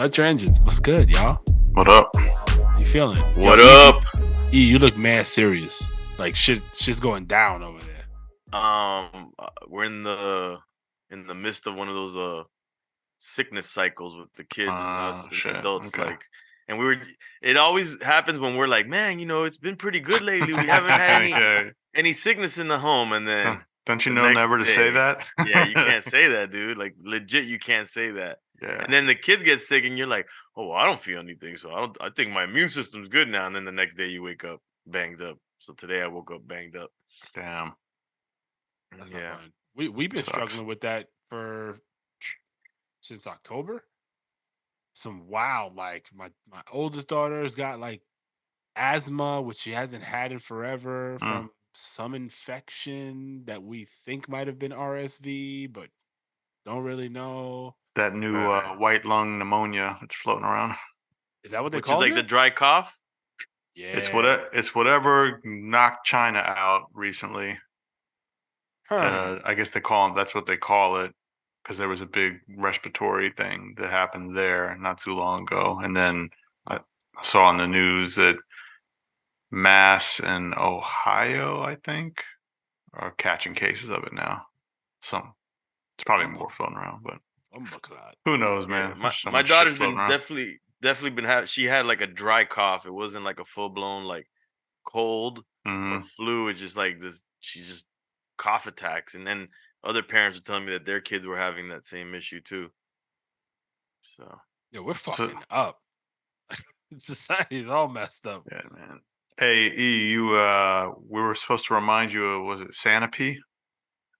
Start your engines. What's good, y'all? What up? You feeling? What Yo, up? You look mad serious. Like shit's going down over there. We're in the midst of one of those sickness cycles with the kids and us and Shit. adults. Okay. Like, and it always happens when we're like, man, it's been pretty good lately. We haven't had any sickness in the home, and then Don't you the know next never to say day- that? yeah, you can't say that, dude. Like, legit, you can't say that. Yeah. And then the kids get sick, and you're like, oh, well, I don't feel anything, so I think my immune system's good now. And then the next day you wake up banged up. So today I woke up banged up. Damn. That's Yeah. not fun. We've been Sucks. struggling with that since October. Some wild, like my oldest daughter's got like asthma, which she hasn't had in forever from some infection that we think might have been RSV, but don't really know. It's that new Right. white lung pneumonia that's floating around. Is that what they Which is call like it? the dry cough. Yeah, It's whatever knocked China out recently. I guess they call them. That's what they call it, because there was a big respiratory thing that happened there not too long ago, and then I saw on the news that Mass and Ohio, I think, are catching cases of it now. It's probably more floating around, but who knows, man? Yeah, There's so my much shit daughter's floating been around. definitely been she had like a dry cough. It wasn't like a full blown like cold or Mhm. flu. It's just like this. She's just cough attacks, and then other parents were telling me that their kids were having that same issue too. So yeah, we're fucking up. Society is all messed up. Yeah, man. Hey, E, we were supposed to remind you of, was it Sanopi?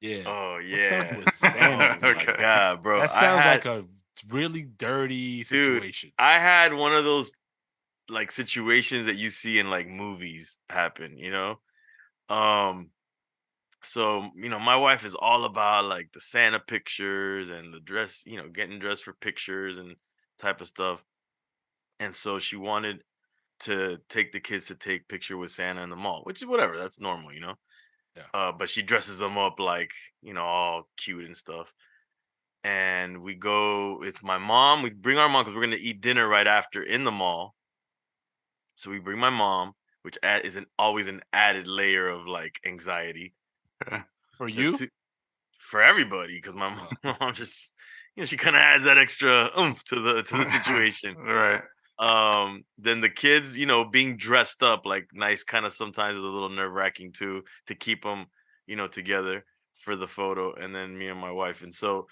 Yeah. oh What's up yeah, with Santa? oh my Okay. god, bro! That sounds like a really dirty situation. I had one of those like situations that you see in like movies happen, So, my wife is all about like the Santa pictures and the dress, getting dressed for pictures and type of stuff. And so she wanted to take the kids to take picture with Santa in the mall, which is whatever, that's normal. Yeah. But she dresses them up like, all cute and stuff. And we go, it's my mom. We bring our mom because we're gonna eat dinner right after in the mall. So we bring my mom, which is always an added layer of like anxiety. Okay. For you? For everybody, because my mom just, she kind of adds that extra oomph to the situation. Right. Then the kids, being dressed up like nice, kind of sometimes is a little nerve wracking too, to keep them, together for the photo. And then me and my wife, and so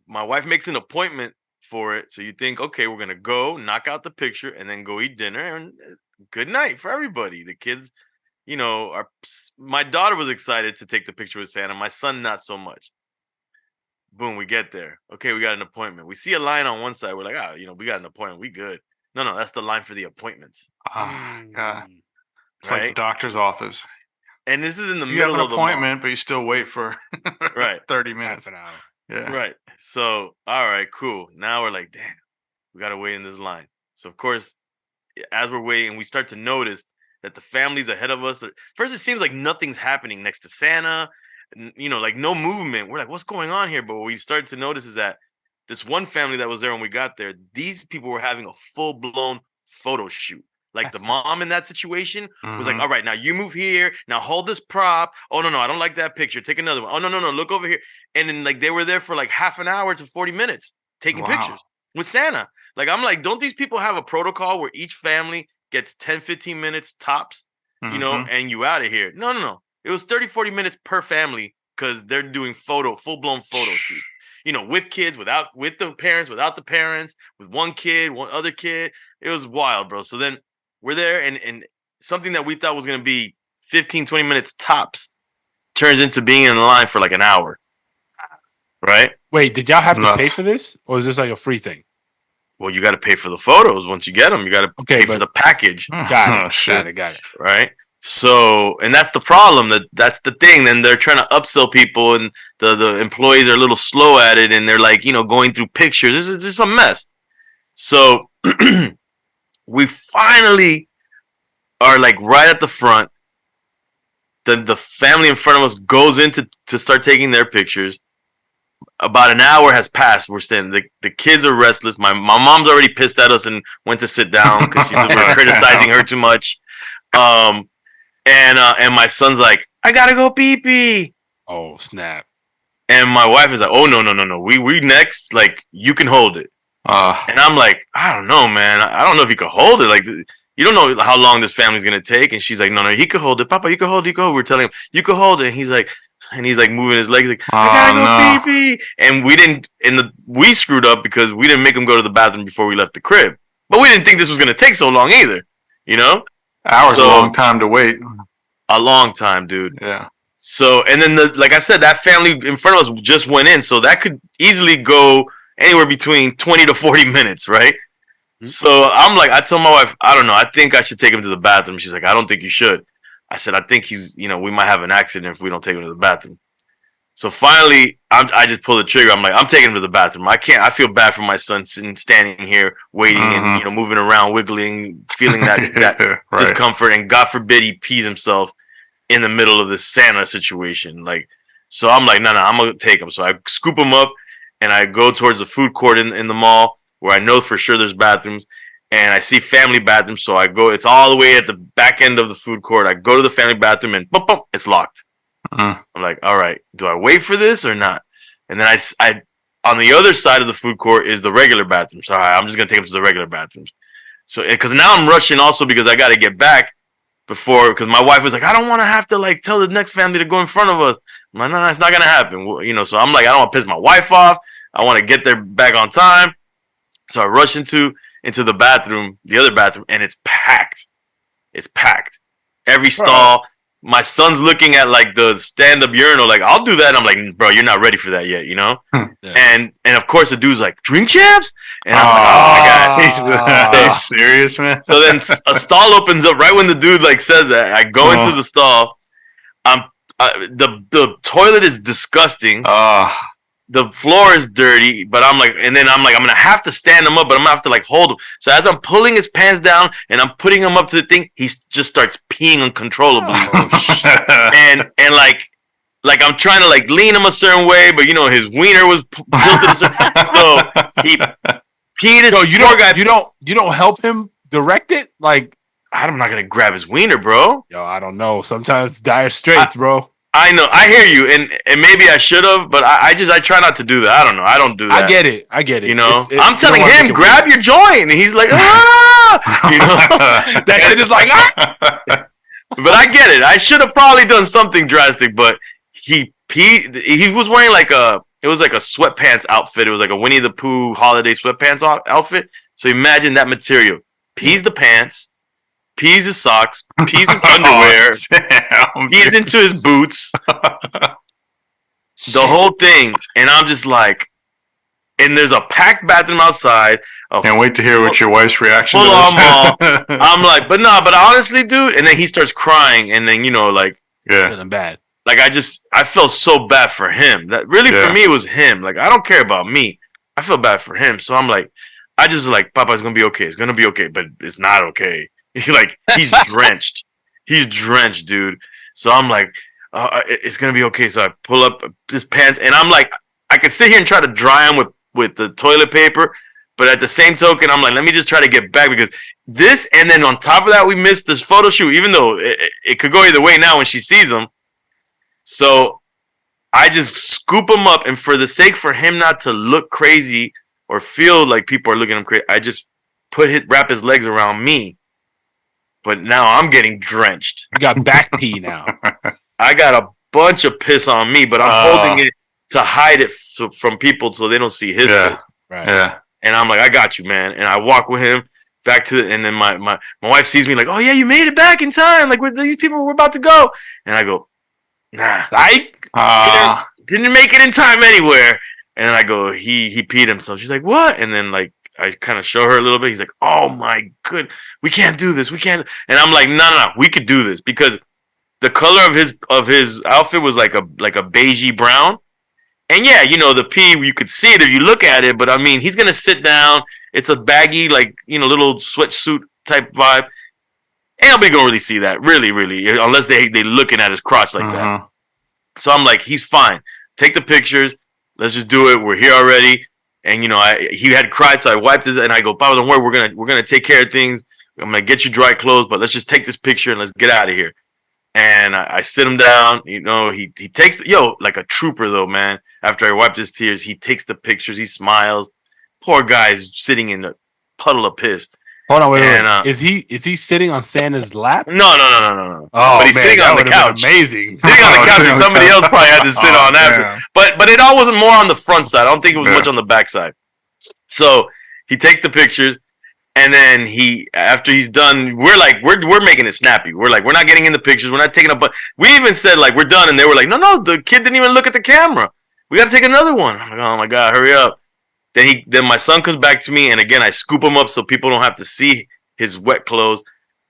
my wife makes an appointment for it. So you think, okay, we're gonna go knock out the picture and then go eat dinner, and good night for everybody. The kids, my daughter was excited to take the picture with Santa. My son, not so much. Boom, we get there. Okay, we got an appointment. We see a line on one side. We're like, we got an appointment. We good. No, that's the line for the appointments. God. It's Right? like the doctor's office. And this is in the You have middle an of the mall. appointment, but you still wait for Right. 30 minutes. Half an hour. Yeah. Right. So, all right, cool. Now we're like, damn, we got to wait in this line. So, of course, as we're waiting, we start to notice that the families ahead of us. First, it seems like nothing's happening next to Santa, like no movement. We're like, what's going on here? But what we started to notice is that this one family that was there when we got there, these people were having a full blown photo shoot. Like the mom in that situation was like, all right, now you move here. Now hold this prop. Oh, no, I don't like that picture. Take another one. Oh, no, look over here. And then like they were there for like half an hour to 40 minutes taking pictures with Santa. Like, I'm like, don't these people have a protocol where each family gets 10, 15 minutes tops, and you out of here? No. It was 30, 40 minutes per family because they're doing full-blown photo shoot. With kids, with the parents, without the parents, with one kid, one other kid. It was wild, bro. So then we're there, and something that we thought was going to be 15, 20 minutes tops turns into being in line for like an hour. Right? Wait, did y'all have to pay for this? Or is this like a free thing? Well, you got to pay for the photos once you get them. You got to pay for the package. Got it. Right? So, and that's the problem. That's the thing. Then they're trying to upsell people, and the employees are a little slow at it, and they're like, going through pictures. This is just a mess. So we finally are like right at the front. Then the family in front of us goes in to start taking their pictures. about an hour has passed. We're standing. The kids are restless. My mom's already pissed at us and went to sit down because she said we're criticizing her too much. And my son's like, I gotta go pee pee. Oh snap! And my wife is like, oh no. We next. Like you can hold it. And I'm like, I don't know, man. I don't know if he could hold it. Like you don't know how long this family's gonna take. And she's like, no, he could hold it, Papa. You could hold it. You could hold it. We're telling him you could hold it. And he's like moving his legs, like I gotta go pee pee. And we screwed up because we didn't make him go to the bathroom before we left the crib. But we didn't think this was gonna take so long either. You know, hours a long time to wait. A long time, dude. Yeah. So and then like I said, that family in front of us just went in, so that could easily go anywhere between 20 to 40 minutes, right? Mm-hmm. So I'm like, I told my wife, I don't know, I think I should take him to the bathroom. She's like, I don't think you should. I said, I think he's, we might have an accident if we don't take him to the bathroom. So finally, I just pulled the trigger. I'm like, I'm taking him to the bathroom. I feel bad for my son standing here waiting and moving around, wiggling, feeling that right. Discomfort. And God forbid he pees himself in the middle of this Santa situation. Like, so I'm like, no, I'm gonna take him. So I scoop him up and I go towards the food court in the mall where I know for sure there's bathrooms. And I see family bathrooms, so I go. It's all the way at the back end of the food court. I go to the family bathroom and boom, it's locked. I'm like, all right, do I wait for this or not? And then I on the other side of the food court is the regular bathrooms. All right, I'm just gonna take them to the regular bathrooms. So because now I'm rushing also because I got to get back because my wife was like, I don't want to have to like tell the next family to go in front of us. I'm like, no, it's not gonna happen. Well, so I'm like, I don't want to piss my wife off. I want to get there back on time. So I rush into the bathroom, the other bathroom, and it's packed. It's packed. Every stall. My son's looking at like the stand-up urinal, like, I'll do that. I'm like, bro, you're not ready for that yet, Yeah. And of course the dude's like, drink champs? And I'm like, oh my God. Are you serious, man? So then a stall opens up right when the dude like says that. I go into the stall. The toilet is disgusting. The floor is dirty, but I'm like, I'm gonna have to stand him up, but I'm gonna have to like hold him. So as I'm pulling his pants down and I'm putting him up to the thing, he just starts peeing uncontrollably. and like I'm trying to like lean him a certain way, but his wiener was tilted a certain. So he peed his. So you don't help him direct it, like. I'm not gonna grab his wiener, bro. Yo, I don't know. Sometimes dire straits, bro. I know, I hear you, and maybe I should have, but I try not to do that. I don't know, I don't do that. I get it. I'm telling him, grab your joint, and he's like, that shit is like, But I get it. I should have probably done something drastic, but he was wearing it was like a sweatpants outfit. It was like a Winnie the Pooh holiday sweatpants outfit. So imagine that material. Pees the pants. Pees his socks, pees his underwear, pees into his boots, the whole thing. And I'm just like, and there's a packed bathroom outside. Can't wait to hear what your wife's reaction is. I'm like, but honestly, dude. And then he starts crying. And then, feeling bad. Like, I felt so bad for him. That really for me, it was him. Like, I don't care about me. I feel bad for him. So I'm like, Papa, it's going to be okay. It's going to be okay. But it's not okay. He's drenched. He's drenched, dude. So I'm like, it's gonna be okay. So I pull up his pants, and I'm like, I could sit here and try to dry him with the toilet paper, but at the same token, I'm like, let me just try to get back because this, and then on top of that, we missed this photo shoot. Even though it could go either way now when she sees him. So I just scoop him up, and for the sake for him not to look crazy or feel like people are looking at him crazy, I just wrap his legs around me. But now I'm getting drenched. You got back pee now. I got a bunch of piss on me, but I'm holding it to hide it from people so they don't see his piss. Right. Yeah. And I'm like, I got you, man. And I walk with him back and then my wife sees me like, oh yeah, you made it back in time. Like these people were about to go. And I go, nah. Psych. Didn't make it in time anywhere. And then I go, he peed himself. She's like, what? And then like, I kind of show her a little bit. He's like, oh my good, we can't do this. We can't. And I'm like, no, we could do this because the color of his outfit was like a beigey brown. And yeah, the pee, you could see it if you look at it. But I mean, he's going to sit down. It's a baggy, little sweatsuit type vibe. Ain't nobody going to really see that. Really, really. Unless they looking at his crotch like that. So I'm like, he's fine. Take the pictures. let's just do it. We're here already. And he had cried, so I wiped his, and I go, Papa, don't worry, we're gonna take care of things. I'm gonna get you dry clothes, but let's just take this picture and let's get out of here. And I sit him down. He takes like a trooper though, man. After I wiped his tears, he takes the pictures. He smiles. Poor guy's sitting in a puddle of piss. Hold on, wait. Is he sitting on Santa's lap? No. Oh, but he's sitting on the couch. Amazing. Sitting on the couch that somebody else probably had to sit on after. But it all wasn't more on the front side. I don't think it was much on the back side. So he takes the pictures, and then after he's done, we're making it snappy. We're like, we're not getting in the pictures. We're not taking up. But we even said like we're done, and they were like, no, the kid didn't even look at the camera. We got to take another one. I'm like, oh my god, hurry up. Then my son comes back to me, and again I scoop him up so people don't have to see his wet clothes.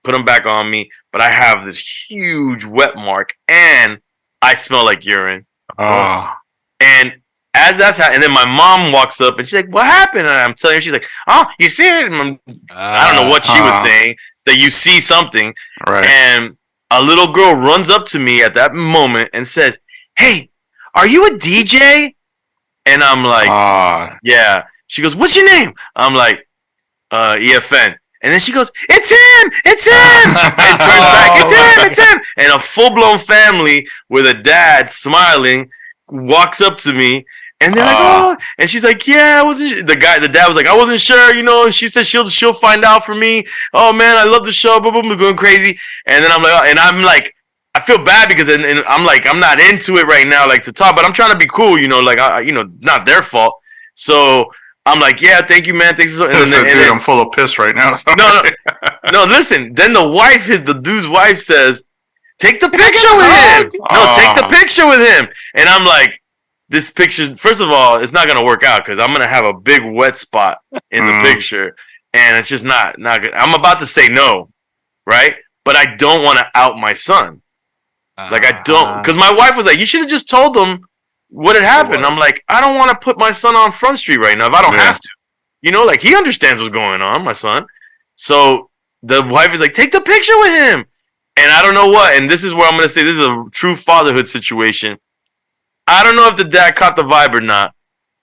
Put them back on me, but I have this huge wet mark, and I smell like urine. And as that's happening, and then my mom walks up, and she's like, "What happened?" And I'm telling her, she's like, "Oh, you see it?" And I don't know what she was saying. That you see something, right? And a little girl runs up to me at that moment and says, "Hey, are you a DJ?" And I'm like, yeah. She goes, "What's your name?" I'm like, EFN. And then she goes, "It's him! It's him!" And turns back, "It's him! And a full-blown family with a dad smiling walks up to me. And they're like, "Oh," and she's like, "Yeah, I wasn't." The dad was like, "I wasn't sure, And she said she'll find out for me. Oh man, I love the show. Boom, boom, going crazy." And then I'm like, I feel bad because and I'm like, I'm not into it right now, like to talk, but I'm trying to be cool, like not their fault. So I'm like, "Yeah, thank you, man. Thanks for." Dude, I'm full of piss right now. No. Listen. Then the dude's wife says, "Take the picture with him." No, take the picture with him. And I'm like, this picture. First of all, it's not gonna work out because I'm gonna have a big wet spot in the picture, and it's just not good. I'm about to say no, right? But I don't want to out my son. Like I don't, because my wife was like, "You should have just told them what had happened." I'm like, I don't want to put my son on Front Street right now if I don't have to. Like he understands what's going on, my son. So the wife is like, "Take the picture with him." And I don't know what, and this is where I'm going to say this is a true fatherhood situation. I don't know if the dad caught the vibe or not,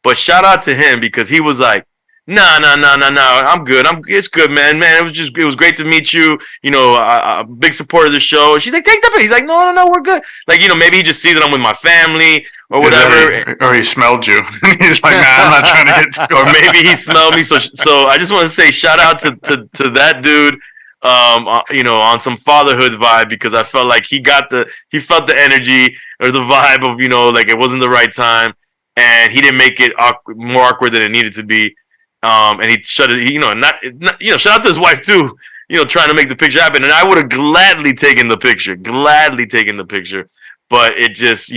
but shout out to him because he was like, "No, I'm good. It's good, man. It was great to meet you. A big supporter of the show." And she's like, "Take the picture." He's like, No, we're good. Like, maybe he just sees that I'm with my family or whatever. Or he smelled you. He's like, "Nah, I'm not trying to hit." Or maybe he smelled me. So I just want to say shout out to that dude. On some fatherhood vibe because I felt like he felt the energy or the vibe of like it wasn't the right time, and he didn't make it more awkward than it needed to be. And he shut it. Shout out to his wife too. Trying to make the picture happen, and I would have gladly taken the picture, but it just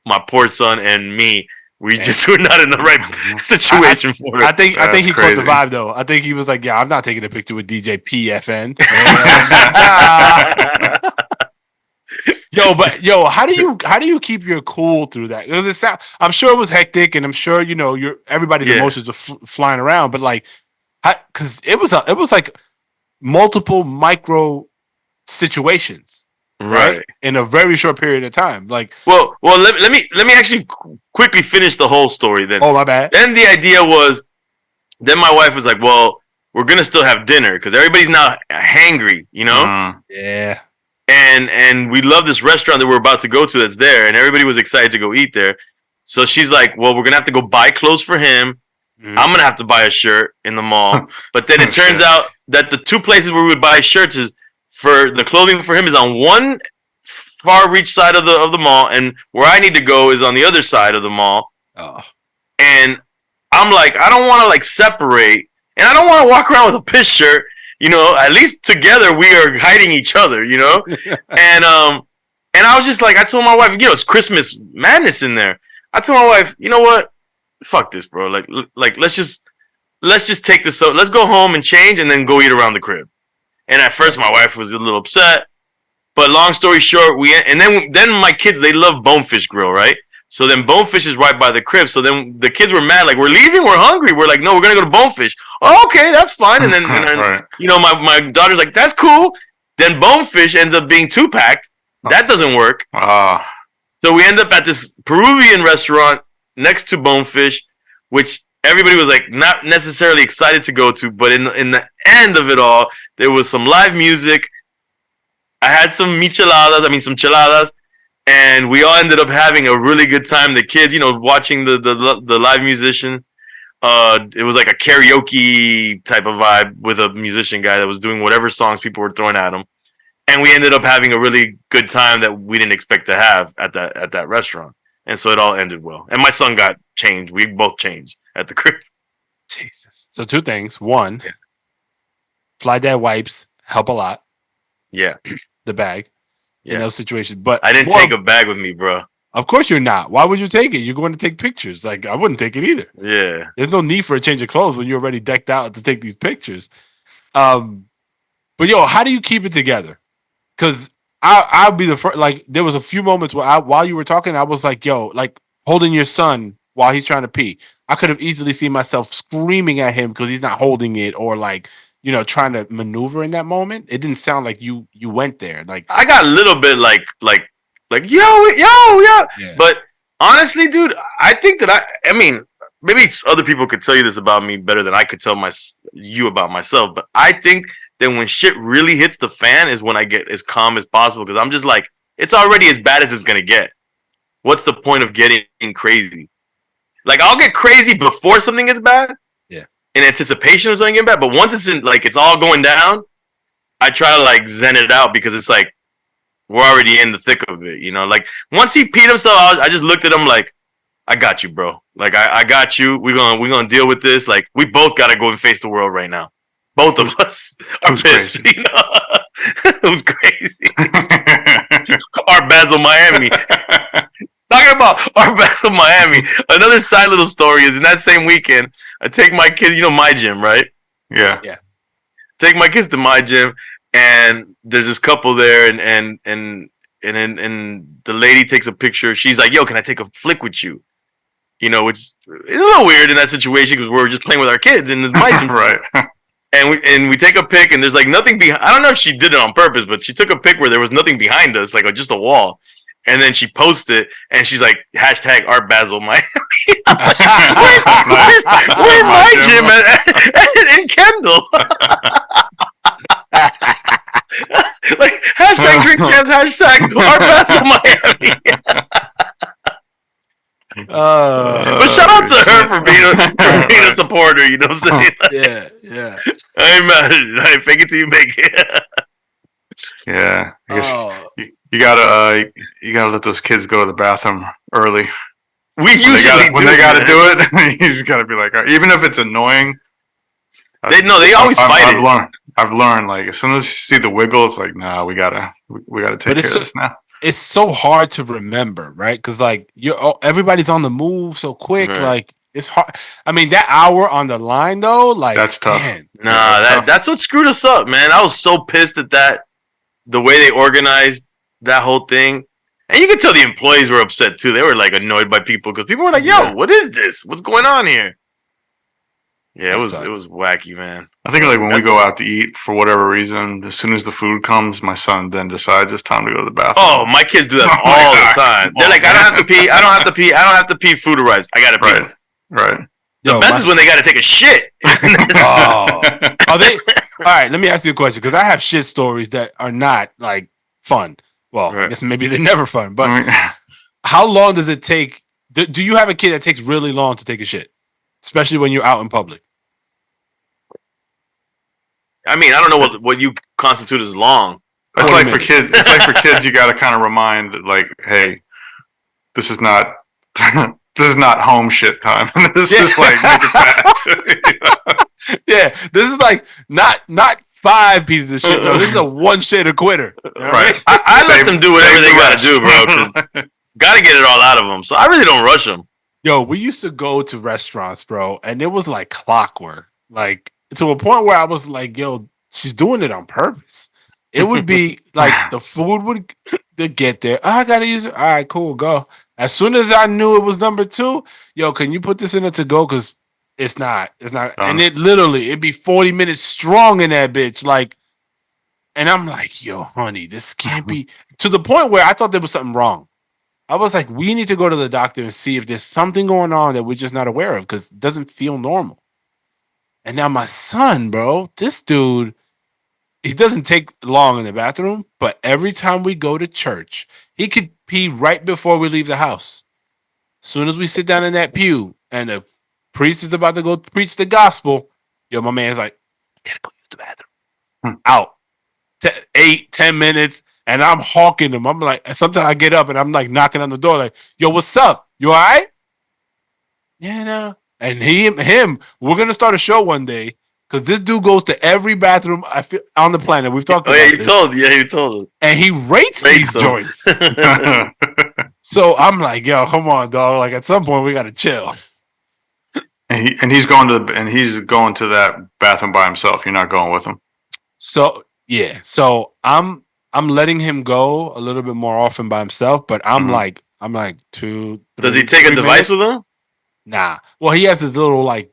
my poor son and me. We just were not in the right situation for it. I think he caught the vibe though. I think he was like, "Yeah, I'm not taking a picture with DJ PFN." How do you keep your cool through that? Because I'm sure it was hectic, and I'm sure everybody's emotions are flying around. But like, because it was like multiple micro situations. Right, in a very short period of time. Like, well, let me actually quickly finish the whole story. Then, oh my bad. Then the idea was, then my wife was like, "Well, we're gonna still have dinner because everybody's now hangry, Yeah. And we love this restaurant that we're about to go to that's there, and everybody was excited to go eat there. So she's like, "Well, we're gonna have to go buy clothes for him. I'm gonna have to buy a shirt in the mall." But then it turns out that the two places where we would buy shirts is. For the clothing for him is on one far reach side of the mall, and where I need to go is on the other side of the mall. Oh. And I'm like, I don't want to like separate, and I don't want to walk around with a piss shirt. At least together we are hiding each other. And I was just like, I told my wife, it's Christmas madness in there. I told my wife, you know what? Fuck this, bro. Like let's just take this. So let's go home and change, and then go eat around the crib. And at first, my wife was a little upset, but long story short, then my kids, they love Bonefish Grill, right? So then Bonefish is right by the crib. So then the kids were mad, like, "We're leaving, we're hungry." We're like, "No, we're gonna go to Bonefish." "Oh, okay, that's fine." And then right. My daughter's like, "That's cool." Then Bonefish ends up being 2-packed. That doesn't work. So we end up at this Peruvian restaurant next to Bonefish, which everybody was like not necessarily excited to go to, but in the end of it all, there was some live music. I had some some cheladas, and we all ended up having a really good time. The kids, watching the live musician. It was like a karaoke type of vibe with a musician guy that was doing whatever songs people were throwing at him, and we ended up having a really good time that we didn't expect to have at that restaurant. And so it all ended well. And my son got changed. We both changed at the crib. Jesus. So two things. One, Yeah. fly dad wipes help a lot. Yeah. The bag in those situations. But I didn't take a bag with me, bro. Of course you're not. Why would you take it? You're going to take pictures. Like, I wouldn't take it either. Yeah. There's no need for a change of clothes when you're already decked out to take these pictures. But yo, how do you keep it together? Because I'll be the first. Like, there was a few moments where while you were talking, I was like, yo, like holding your son while he's trying to pee. I could have easily seen myself screaming at him because he's not holding it, or like, trying to maneuver in that moment. It didn't sound like you went there. Like, I got a little bit like yo. Yeah. But honestly, dude, I think that I mean, maybe other people could tell you this about me better than I could tell you about myself. But I think that when shit really hits the fan is when I get as calm as possible, because I'm just like, it's already as bad as it's gonna get. What's the point of getting crazy? Like, I'll get crazy before something gets bad. Yeah. In anticipation of something getting bad. But once it's all going down, I try to like zen it out, because it's like we're already in the thick of it, Like, once he peed himself, I just looked at him like, I got you, bro. Like, I got you. We're gonna deal with this. Like, we both gotta go and face the world right now. Both of us are pissed. It was crazy. Art Basel, Miami. Talking about Art Basel, Miami. Another side little story is in that same weekend, I take my kids, my gym, right? Yeah. Take my kids to my gym, and there's this couple there, and the lady takes a picture. She's like, "Yo, can I take a flick with you?" Which is a little weird in that situation because we're just playing with our kids and it's my gym, right? And we take a pic, and there's like nothing behind. I don't know if she did it on purpose, but she took a pic where there was nothing behind us, like just a wall. And then she posted, and she's like, hashtag Art Basel Miami. Where's my gym in Kendall? Like, hashtag drink champs, hashtag Art Basel Miami. But shout out to her for being a supporter, you know what I'm saying? Yeah. I ain't mad at it. I fake it till you make it. Yeah. I guess you gotta let those kids go to the bathroom early. We usually when they gotta do it, you just gotta be like, even if it's annoying. They always fight it. I've learned, like, as soon as you see the wiggle, it's like, nah, we gotta take care of this now. It's so hard to remember, right? Because like everybody's on the move so quick. Right. Like, it's hard. I mean, that hour on the line though, like, that's tough. Man. Nah, that's what screwed us up, man. I was so pissed at that, the way they organized that whole thing. And you could tell the employees were upset too. They were like annoyed by people because people were like, "Yo, what is this? What's going on here?" Yeah, it was wacky, man. I think like when we go out to eat for whatever reason, as soon as the food comes, my son then decides it's time to go to the bathroom. Oh, my kids do that all the time. They're like, I don't have to pee. I don't have to pee. I don't have to pee. Food arrives. I gotta pee. Right. The best is when they gotta take a shit. Are they? All right. Let me ask you a question, because I have shit stories that are not like fun. Well, I guess maybe they're never fun. But how long does it take? Do you have a kid that takes really long to take a shit, especially when you're out in public? I mean, I don't know what you constitute as long. It's like for kids. It's like for kids, you got to kind of remind, like, hey, this is not home shit time. This is like make it fast. Yeah, this is like not 5 pieces of shit. No, this is a one shitter quitter. Right. I let them do whatever they got to do, bro. Because got to get it all out of them. So I really don't rush them. Yo, we used to go to restaurants, bro, and it was like clockwork. Like, to a point where I was like, yo, she's doing it on purpose. It would be like the food would get there. Oh, I gotta use it. All right, cool, go. As soon as I knew it was number 2, yo, can you put this in a to go? Because it's not. And it'd be 40 minutes strong in that bitch. Like, and I'm like, yo, honey, this can't be, to the point where I thought there was something wrong. I was like, we need to go to the doctor and see if there's something going on that we're just not aware of because it doesn't feel normal. And now my son, bro, this dude, he doesn't take long in the bathroom, but every time we go to church, he could pee right before we leave the house. Soon as we sit down in that pew and the priest is about to go preach the gospel, yo, my man's like, gotta go use the bathroom. Out. 8-10 minutes, and I'm hawking him. I'm like, sometimes I get up and I'm like knocking on the door, like, yo, what's up? You all right? Yeah, no. And him, we're gonna start a show one day because this dude goes to every bathroom I feel on the planet. We've talked about this. You told him. And he rates these joints. So I'm like, yo, come on, dog. Like at some point we gotta chill. And he's going to that bathroom by himself. You're not going with him. So yeah, so I'm letting him go a little bit more often by himself, but I'm like 2. Does he take a device with him? Nah. Well, he has this little like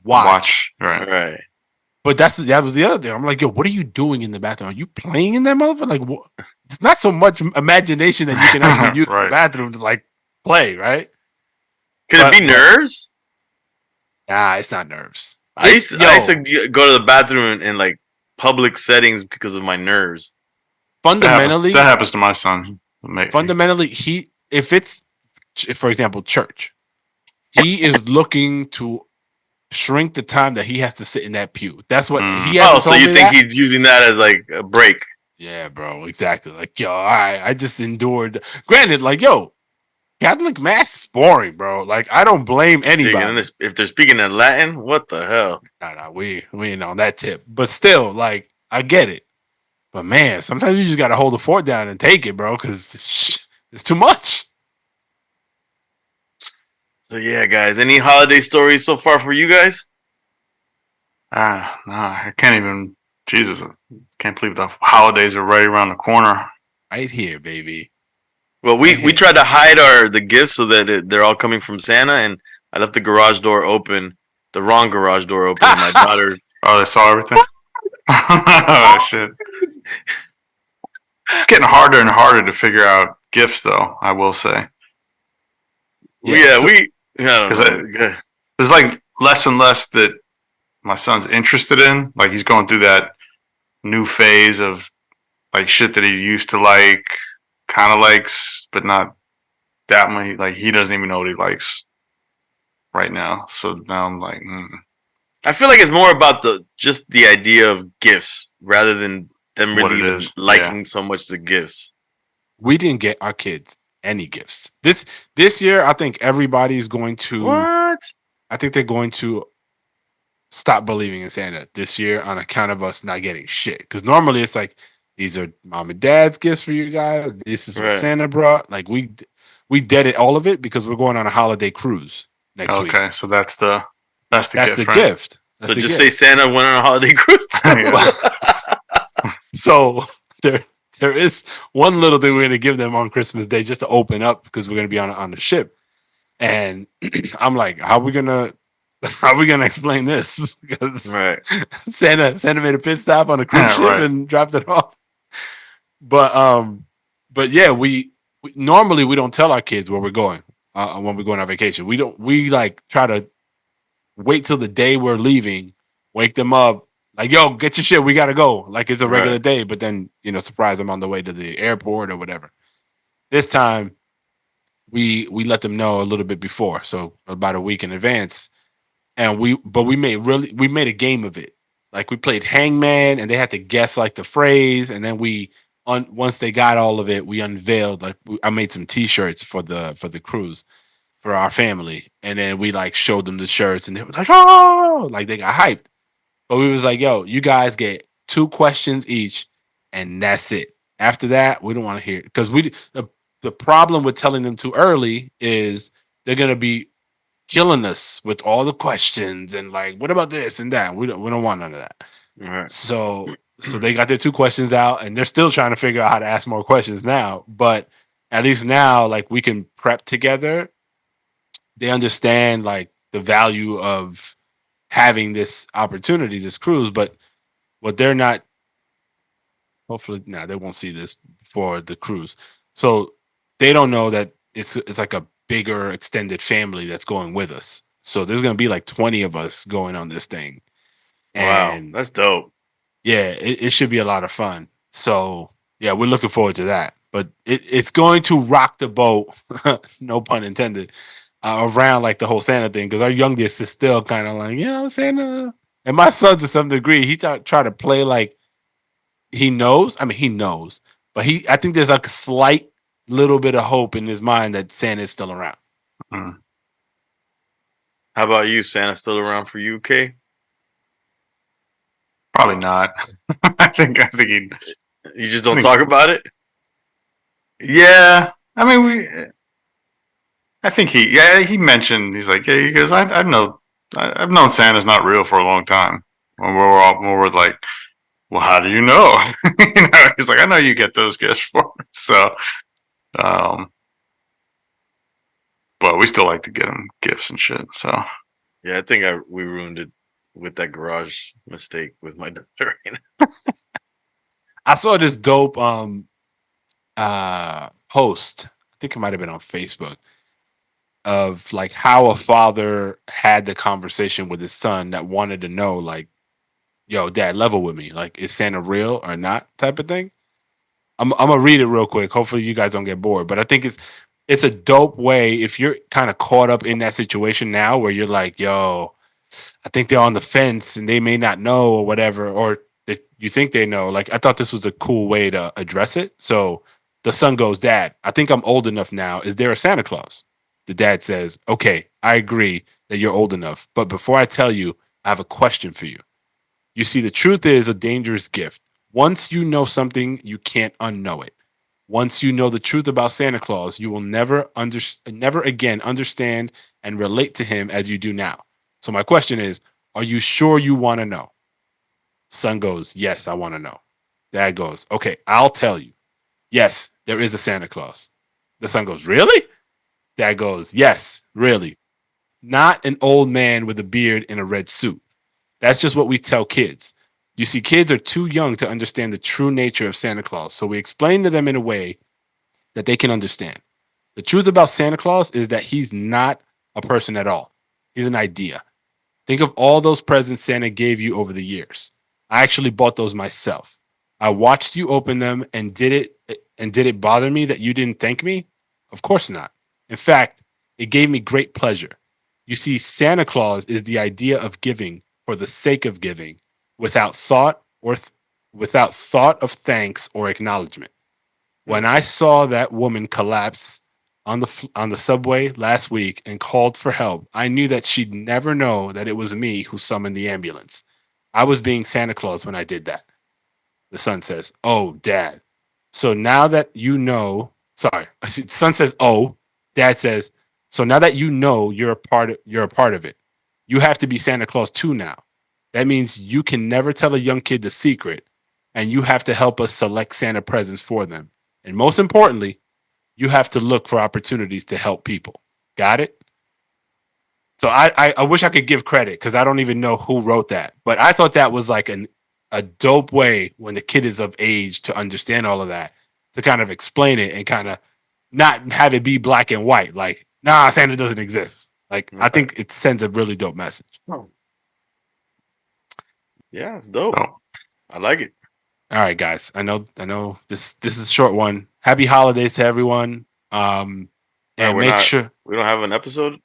watch. Right. But that was the other thing. I'm like, yo, what are you doing in the bathroom? Are you playing in that motherfucker? Like, what? It's not so much imagination that you can actually use the bathroom to like play, right? Could it be nerves? Nah, it's not nerves. I used to go to the bathroom in like public settings because of my nerves. Fundamentally, that happens to my son. Fundamentally, if it's, for example, church, he is looking to shrink the time that he has to sit in that pew. That's what he has. Oh, so you think he's using that as like a break? Yeah, bro, exactly. Like, yo, all right, I just endured. Granted, like, yo, Catholic mass is boring, bro. Like, I don't blame anybody. If they're speaking in Latin, what the hell? Nah, we ain't on that tip. But still, like, I get it. But man, sometimes you just gotta hold the fort down and take it, bro, because it's too much. So yeah, guys, any holiday stories so far for you guys? Nah, I can't even. Jesus, I can't believe the holidays are right around the corner. Right here, baby. Well, we tried to hide the gifts so that they're all coming from Santa, and I left the garage door open, the wrong garage door open. And my daughter, they saw everything. Oh shit! It's getting harder and harder to figure out gifts, though. I will say. There's like less and less that my son's interested in. Like he's going through that new phase of like shit that he used to like, kind of likes, but not that much. Like he doesn't even know what he likes right now. So now I'm like, I feel like it's more about just the idea of gifts rather than them really liking so much the gifts. We didn't get our kids any gifts. This year, I think everybody's going to. What? I think they're going to stop believing in Santa this year on account of us not getting shit. Because normally it's like, these are mom and dad's gifts for you guys. This is what Santa brought. Like we did it all of it because we're going on a holiday cruise next week. Okay, so that's the gift. So just say Santa went on a holiday cruise. So there is one little thing we're gonna give them on Christmas Day just to open up because we're gonna be on the ship. And I'm like, how are we gonna explain this? Because Santa made a pit stop on a cruise ship and dropped it off. But yeah, we normally we don't tell our kids where we're going when we go on our vacation. We like try to wait till the day we're leaving, wake them up, like, yo, get your shit, we gotta go. Like it's a regular day, but then surprise them on the way to the airport or whatever. This time we let them know a little bit before, so about a week in advance. And we made a game of it. Like we played hangman and they had to guess like the phrase, and then once they got all of it, we unveiled I made some t-shirts for the cruise for our family, and then we like showed them the shirts and they were like, oh, like they got hyped. But we was like, yo, you guys get 2 questions each and that's it. After that, we don't want to hear it because the problem with telling them too early is they're gonna be killing us with all the questions and like, what about this and that? We don't want none of that. Right. So they got their 2 questions out and they're still trying to figure out how to ask more questions now. But at least now, like we can prep together. They understand like the value of having this opportunity, this cruise. But what they're not, hopefully, they won't see this for the cruise. So they don't know that it's like a bigger extended family that's going with us. So there's gonna be like 20 of us going on this thing, Wow, and that's dope. yeah, it should be a lot of fun. So yeah, we're looking forward to that. But it's going to rock the boat, no pun intended, around like the whole Santa thing because our youngest is still kind of like, Santa. And my son, to some degree, he try to play like he knows. I mean, he knows, but I think there's like a slight little bit of hope in his mind that Santa is still around. Mm. How about you? Santa still around for you, K? Probably not. I think he. You just don't talk about it? Yeah. I mean, I think he mentioned, he's like, yeah, he goes, I've known Santa's not real for a long time. When we're like, well, how do you know? He's like, I know you get those gifts for me. So, um, but we still like to get him gifts and shit. So, Yeah, I think we ruined it with that garage mistake with my daughter. I saw this dope post. I think it might have been on Facebook of like how a father had the conversation with his son that wanted to know, like, yo, dad, level with me. Like, is Santa real or not? Type of thing. I'm gonna read it real quick. Hopefully you guys don't get bored. But I think it's a dope way if you're kind of caught up in that situation now where you're like, yo, I think they're on the fence and they may not know or whatever, or that you think they know. Like, I thought this was a cool way to address it. So the son goes, Dad, I think I'm old enough now. Is there a Santa Claus? The dad says, okay, I agree that you're old enough. But before I tell you, I have a question for you. You see, the truth is a dangerous gift. Once you know something, you can't unknow it. Once you know the truth about Santa Claus, you will never again understand and relate to him as you do now. So my question is, are you sure you want to know? Son goes, yes, I want to know. Dad goes, okay, I'll tell you. Yes, there is a Santa Claus. The son goes, really? Dad goes, yes, really. Not an old man with a beard in a red suit. That's just what we tell kids. You see, kids are too young to understand the true nature of Santa Claus. So we explain to them in a way that they can understand. The truth about Santa Claus is that he's not a person at all. He's an idea. Think of all those presents Santa gave you over the years. I actually bought those myself. I watched you open them and did it bother me that you didn't thank me? Of course not. In fact, it gave me great pleasure. You see, Santa Claus is the idea of giving for the sake of giving without without thought of thanks or acknowledgement. When I saw that woman collapse on the subway last week and called for help, I knew that she'd never know that it was me who summoned the ambulance. I was being Santa Claus when I did that. The son says, "Oh, Dad. So now that you know, sorry." The son says, "Oh." Dad says, "So now that you know you're a part of it. You have to be Santa Claus too now. That means you can never tell a young kid the secret, and you have to help us select Santa presents for them. And most importantly, you have to look for opportunities to help people. Got it?" So I wish I could give credit because I don't even know who wrote that, but I thought that was like a dope way when the kid is of age to understand all of that to kind of explain it and kind of not have it be black and white. Like, nah, Santa doesn't exist. Like, I think it sends a really dope message. Yeah, it's dope. Oh. I like it. All right, guys. I know this is a short one. Happy holidays to everyone. And make sure we don't have an episode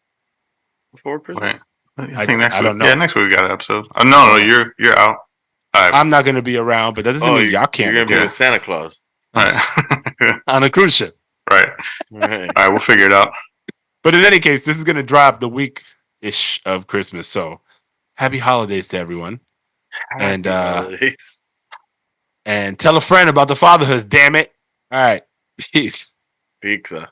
before Christmas. Wait, I think next I week. don't know. Yeah, next week we got an episode. No, you're out. I'm not going to be around, but that doesn't mean y'all can't. You're gonna be with Santa Claus. Right. On a cruise ship. Right. Right. All right, we'll figure it out. But in any case, this is going to drop the week ish of Christmas. So happy holidays to everyone. Happy holidays. And tell a friend about the fatherhood, damn it. All right. Peace. Pizza.